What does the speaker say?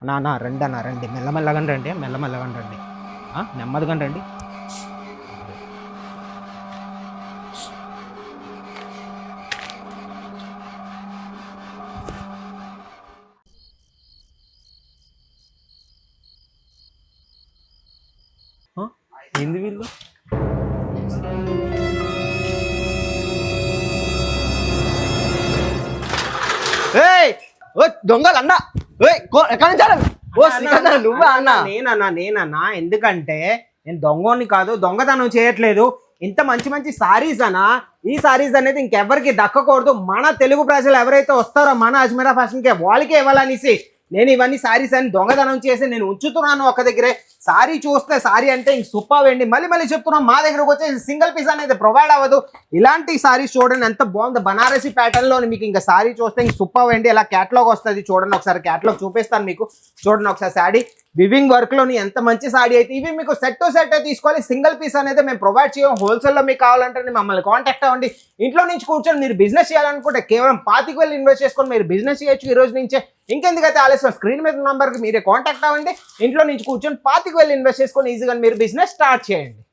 అన్నా రండి అన్న రండి, మెల్లమెల్లగా రండి, మెల్లమెల్లగా రండి, నెమ్మదిగా రండి. ఏంది వీళ్ళు? ఏయ్ ఓ దొంగలు అన్న ఎక్కడి నుంచి ఓ శ్రీకాంత్ అన్న, నువ్వే అన్న? నేనన్నా ఎందుకంటే నేను దొంగని కాదు, దొంగతనం చేయట్లేదు. ఇంత మంచి మంచి సారీస్ అన్నా, ఈ సారీస్ అనేది ఇంకెవరికి దక్కకూడదు. మన తెలుగు ప్రజలు ఎవరైతే వస్తారో మన అజ్మీరా ఫ్యాషన్కి వాళ్ళకే ఇవ్వాలనేసి నేను ఇవన్నీ సారీస్ అని దొంగతనం చేసి నేను ఉంచుతున్నాను ఒక దగ్గరే. సారీ చూస్తే సారీ అంటే ఇంక సూపర్ అండి. మళ్ళీ మళ్ళీ చెప్తున్నాం, మా దగ్గరకు వచ్చే సింగిల్ పీస్ అనేది ప్రొవైడ్ అవ్వదు. ఇలాంటి సారీస్ చూడండి ఎంత బాగుంది, బనారసి ప్యాటర్న్ లో మీకు ఇంకా సారీ చూస్తే ఇంక సూపర్ అండి. ఇలా క్యాటలాగ్ వస్తుంది చూడండి, ఒకసారి క్యాటలాగ్ చూపిస్తాను మీకు. చూడండి ఒకసారి సారీ వివింగ్ వర్క్ లోని ఎంత మంచి సారీ అయితే. ఇవి మీకు సెట్ టు సెట్ తీసుకోవాలి, సింగిల్ పీస్ అనేది మేము ప్రొవైడ్ చేయం. హోల్సేల్లో మీకు కావాలంటే మమ్మల్ని కాంటాక్ట్ అవ్వండి. ఇంట్లో నుంచి కూర్చొని మీరు బిజినెస్ చేయాలనుకుంటే కేవలం 25,000 ఇన్వెస్ట్ చేసుకొని మీరు బిజినెస్ చేయొచ్చు ఈ రోజు నుంచే. ఇంకెందుకైతే ఆలస్యం, స్క్రీన్ మీద నంబర్కి మీరే కాంటాక్ట్ అవ్వండి. ఇంట్లో నుంచి కూర్చొని 25,000 ఇన్వెస్ట్ చేసుకొని ఈజీగా మీరు బిజినెస్ స్టార్ట్ చేయండి.